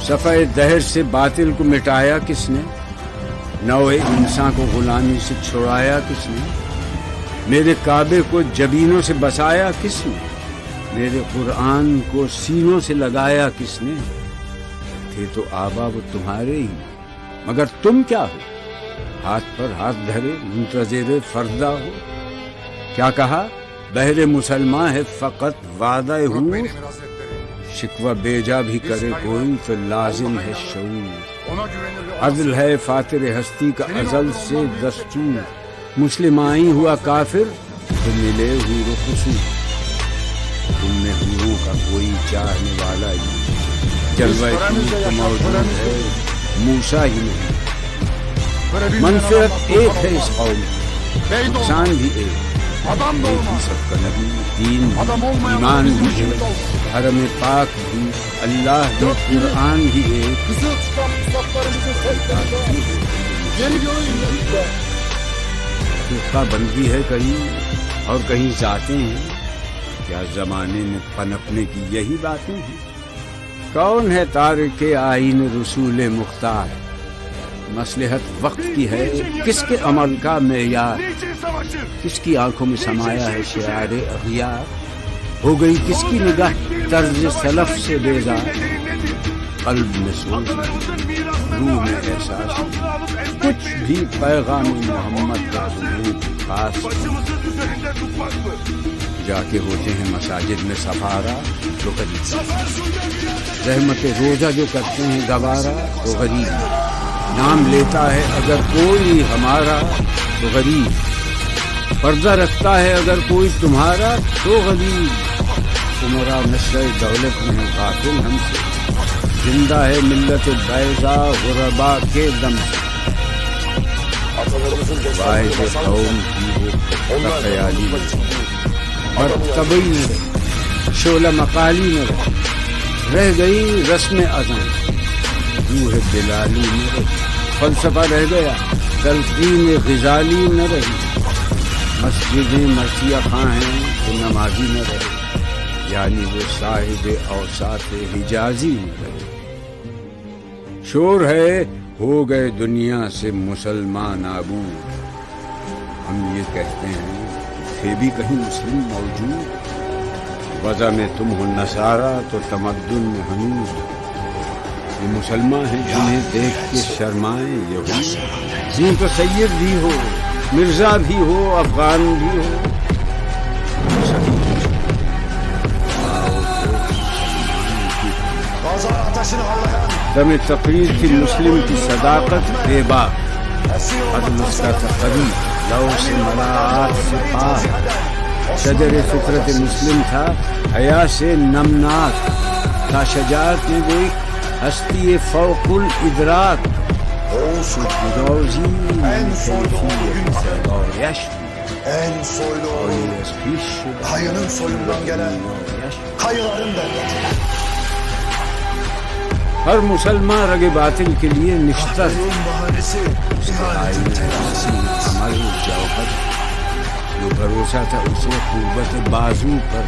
صفحہ دہر سے باطل کو مٹایا کس نے؟ نوع انسان کو غلامی سے چھڑایا کس نے؟ میرے کعبے کو جبینوں سے بسایا کس نے؟ میرے قرآن کو سینوں سے لگایا کس نے؟ تھے تو آبا وہ تمہارے ہی، مگر تم کیا ہو؟ ہاتھ پر ہاتھ دھرے منتظر فردہ ہو۔ کیا کہا؟ بہر مسلمان ہے فقط وعدہ ہوں، شکوہ بیجا بھی کرے کوئی تو لازم ہے شعور۔ عدل ہے فاتر ہستی کا ازل سے دستور، مسلم آئی ہوا کافر تو ملے حور و قصور۔ تم میں حوروں کا کوئی چاہنے والا ہی، جلوہ تو موجود ہے موسیٰ ہی نہیں۔ منفعت ایک ہے اس قوم کی، نقصان بھی ایک سب کا نبی، دین بھی، ایمان بھی ہے، حرم پاک بھی، اللہ بھی، قرآن بھی ایک۔ فرقہ بندی ہے کہیں اور کہیں ذاتیں ہیں، کیا زمانے میں پنپنے کی یہی باتیں ہیں؟ کون ہے تارک آئین رسول مختار؟ مصلحت وقت کی ہے کس کے عمل کا معیار؟ کس کی آنکھوں میں سمایا ہے شعار اغیار؟ ہو گئی کس کی نگاہ طرز سلف سے بیزار؟ قلب میں سوچ روح میں احساس، کچھ بھی پیغام محمد کا خاص۔ جا کے ہوتے ہیں مساجد میں سفارا تو غریب، رحمت روزہ جو کرتے ہیں گوارا تو غریب، نام لیتا ہے اگر کوئی ہمارا تو غریب، پردہ رکھتا ہے اگر کوئی تمہارا تو غریب۔ تمہارا نشر دولت میں غافل ہم سے، زندہ ہے ملت بیضا غربا کے دم سے۔ واحد قوم کی وہ خیالی مرتبی نہ رہی، شعلہ مقالی نہ رہ گئی رسم اذان، روح بلالی نہ رہی، فلسفہ رہ گیا تلقین غزالی نہ رہی۔ مسجدیں مرثیہ خاں ہیں تو نمازی نہ رہے، یعنی وہ صاحب اوصاف حجازی نہ رہے۔ شور ہے ہو گئے دنیا سے مسلمان نابود، ہم یہ کہتے ہیں تھے بھی کہیں مسلم موجود، وضع میں تم ہو نصارہ تو تمدن میں ہنوز۔ یہ مسلمان ہیں جنہیں دیکھ کے شرمائیں یہود، جن کو سید بھی ہو مرزا بھی ہو افغان بھی ہو، دم تقریر کی مسلم کی صداقت بے باک، عدل اس کا تقریر لو سے ملاعات سے پاک، شجر فطرت مسلم تھا حیا سے نمناک، تھا شجاعت میں وہ ہستی فوق الادراک، En soylu kayının soyundan gelen kayıların devleti. ہر مسلمان رگ باطل کے لیے نشتر، عمل جوہر، جو بھروسہ تھا اسے قوت بازو پر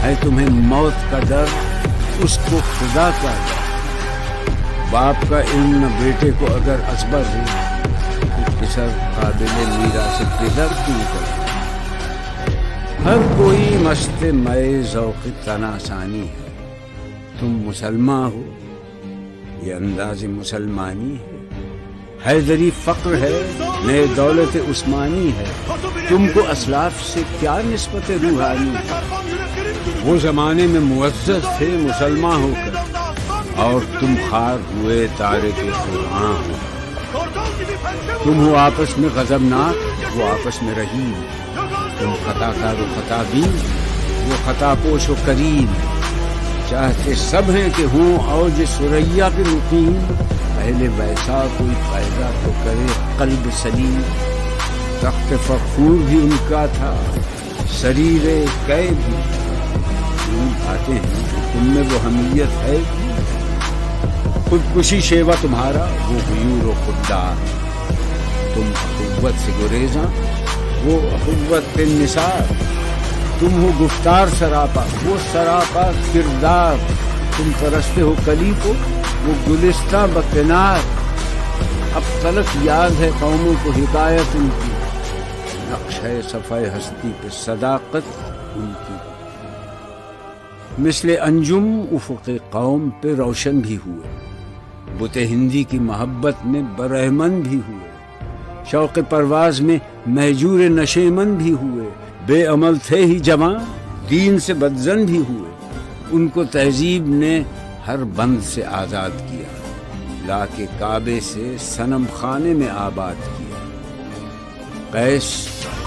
ہے، تمہیں موت کا ڈر اس کو خدا کا ڈر۔ باپ کا علم نہ بیٹے کو اگر ازبر ہو تو پسر قابل میراث پدر کیوں کرے؟ ہر کوئی مست مئے ذوق تناسانی ہے، تم مسلمان ہو یہ انداز مسلمانی ہے۔ حیدری فقر ہے نئے دولت عثمانی ہے، تم کو اسلاف سے کیا نسبت روحانی ہے؟ وہ زمانے میں معزز تھے مسلمان ہو کر، اور تم خار ہوئے تارک قرآن ہو۔ تم ہو آپس میں غضبناک وہ آپس میں رحیم، تم خطا کار و خطا بین وہ خطا پوش و کریم، چاہتے سب ہیں کہ ہوں اوج سریا کے مقیم، پہلے ویسا کوئی پیدا تو کرے قلب سلیم۔ تخت فخور بھی ان کا تھا سریر قید بھی، تم آتے ہیں تم میں وہ حمیت ہے، خودکشی شیوا تمہارا وہ غیور و خوددار، تم اخوت سے گریزاں وہ اخوت پہ نثار، تم ہو گفتار سراپا وہ سراپا کردار، تم پرستے ہو کلی کو وہ گلستہ بکنار اب تلک یاد ہے قوموں کو حکایت ان کی، نقش ہے صفحہ ہستی پہ صداقت ان کی، مثل انجم افق قوم پہ روشن بھی ہوئے، بت ہندی کی محبت میں برہمن بھی ہوئے، شوق پرواز میں مہجور نشیمن بھی ہوئے، بے عمل تھے ہی جوان دین سے بدزن بھی ہوئے، ان کو تہذیب نے ہر بند سے آزاد کیا، لا کے کعبے سے صنم خانے میں آباد کیا، قیس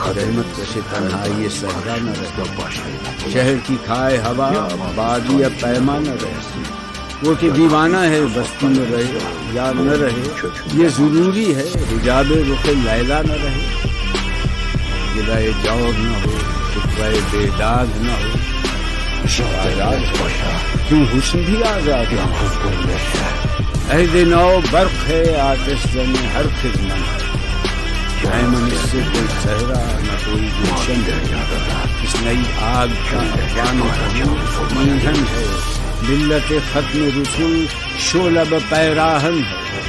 رحمت کش تنہائی صحرا نہ رہے، شہر کی کھائے ہوا بادی پیما نہ رہے، وہ کہ دیوانہ ہے بستی میں رہے یا نہ رہے، یہ ضروری ہے حجاب رخ لیلا نہ رہے، گلائے جور نہ ہو شکوائے بے داغ نہ ہو، کیوں حسن بھی آزاد عہد نو برق ہے آتش زن ہر خدمت، ایمن اس سے کوئی صحرا نہ کوئی گلشن ہے، اس نئی آگ کا افغان ایندھن ہے، ملت ختم رسول شعلہ پیراہن ہے،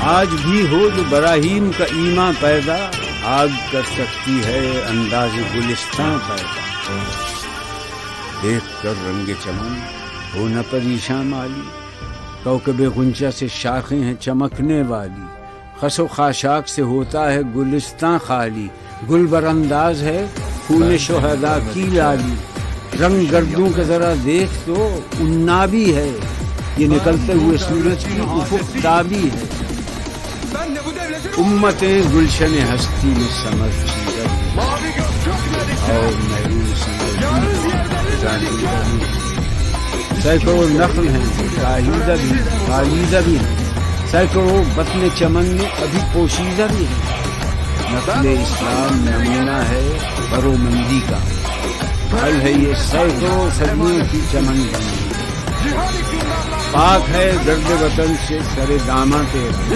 آج بھی ہو جو براہیم کا ایمان پیدا، آگ کر سکتی ہے انداز گلستان پیدا، دیکھ کر رنگ چمن ہو نہ پریشاں مالی، کوکب غنچہ سے شاخیں ہیں چمکنے والی، خس و خاشاک سے ہوتا ہے گلستان خالی، گل برانداز ہے خون شہداء کی لالی، رنگ گردوں کے ذرا دیکھ تو انابی ہے، یہ نکلتے ہوئے سورج کی افق تابی ہے، امتیں گلشن ہستی میں سمجھ اور محروس سینکڑوں نخل ہیں خالیدہ بھی ہیں، سینکڑوں بطن چمن میں ابھی پوشیدہ بھی ہے، نقل اسلام نمونہ ہے برومندی کا، پھل ہے یہ سینکڑوں صدیوں کی چمن بندی، پاک ہے گرد وطن سے سر داماں تیرا،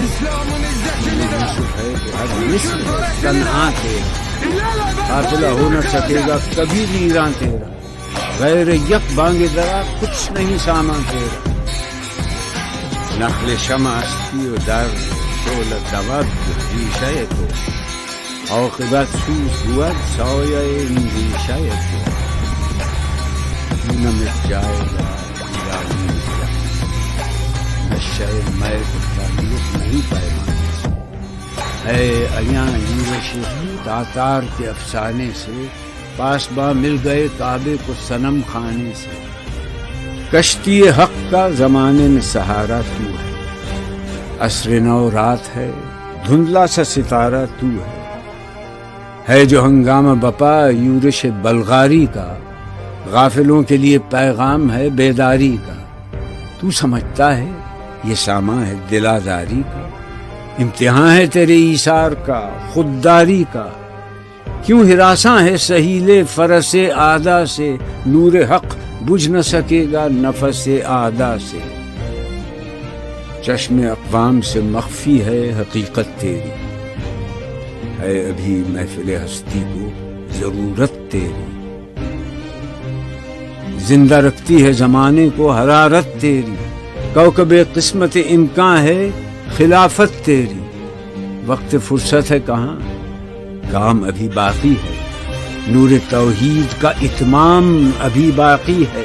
یوسف ہے کہ ہر مصر تنہا تیرا، قافلہ ہو نہ سکے گا کبھی ویراں تیرا، غیر یک بانگ درا کچھ نہیں سامان تیرا، نخل شمع استی و در شعل دواب ریشہ تو، عاقبت سوز بود سایہ اندیشہ تو، نمٹ جائے گا ایرانی نشہ میں تعلق نہیں پیمان ہے، ایاں یورش تاتار کے افسانے سے پاسباں مل گئے کعبے کو صنم خانے سے، کشتی حق کا زمانے میں سہارا تو ہے، عصر نو رات ہے دھندلا سا ستارہ تو ہے جو ہنگامہ بپا یورش بلغاری کا، غافلوں کے لیے پیغام ہے بیداری کا، تو سمجھتا ہے یہ سامان ہے دلاداری کا، امتحان ہے تیرے ایثار کا خودداری کا، کیوں ہراساں ہے سہیل فرس آدھا سے، نور حق بجھ نہ سکے گا نفس آدھا سے، چشم اقوام سے مخفی ہے حقیقت تیری، ہے ابھی محفل ہستی کو ضرورت تیری، زندہ رکھتی ہے زمانے کو حرارت تیری، کوکب قسمت امکان ہے خلافت تیری، وقت فرصت ہے کہاں کام ابھی باقی ہے، نور توحید کا اتمام ابھی باقی ہے،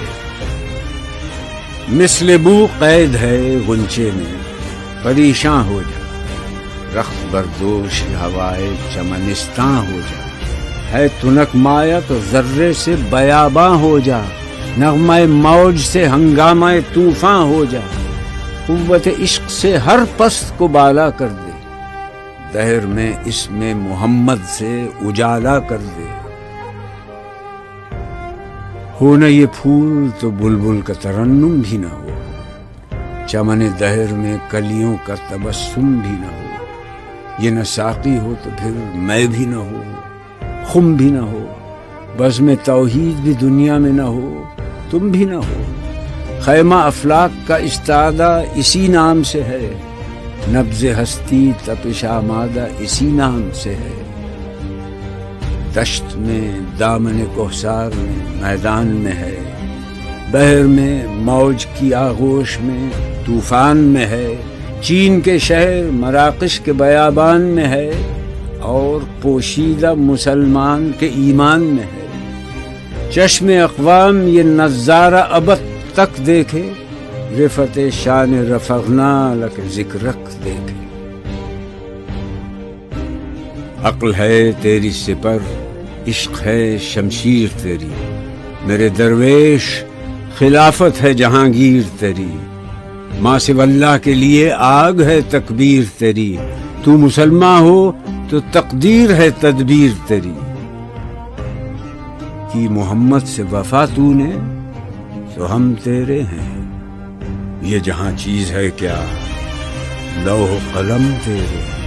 مثل بو قید ہے غنچے میں پریشاں ہو جا، رخت بردوش ہوائے چمنستاں ہو جا، ہے تنک مایا تو ذرے سے بیاباں ہو جا، نغمہ موج سے ہنگامہ طوفاں ہو جا، قوت عشق سے ہر پست کو بالا کر دے، دہر میں اس میں محمد سے اجالا کر دے، ہو نہ یہ پھول تو بلبل کا ترنم بھی نہ ہو، چمن دہر میں کلیوں کا تبسم بھی نہ ہو، یہ نہ ساقی ہو تو پھر میں بھی نہ ہو، خم بھی نہ ہو، بزم توحید بھی دنیا میں نہ ہو، تم بھی نہ ہو، خیمہ افلاک کا استادہ اسی نام سے ہے، نبض ہستی تپش آمادہ اسی نام سے ہے، دشت میں دامن کوثر میں میدان میں ہے، بحر میں موج کی آغوش میں طوفان میں ہے، چین کے شہر مراکش کے بیابان میں ہے، اور پوشیدہ مسلمان کے ایمان میں ہے۔ چشم اقوام یہ نظارہ ابد تک دیکھے، رفت شان رفعنا لک ذکرک دیکھے۔ عقل ہے تیری سپر، عشق ہے شمشیر تیری، میرے درویش خلافت ہے جہانگیر تیری۔ ماں سو اللہ کے لیے آگ ہے تکبیر تیری، تو مسلمان ہو تو تقدیر ہے تدبیر تیری۔ کی محمد سے وفا تو نے تو ہم تیرے ہیں، یہ جہاں چیز ہے کیا لوح قلم تیرے ہیں۔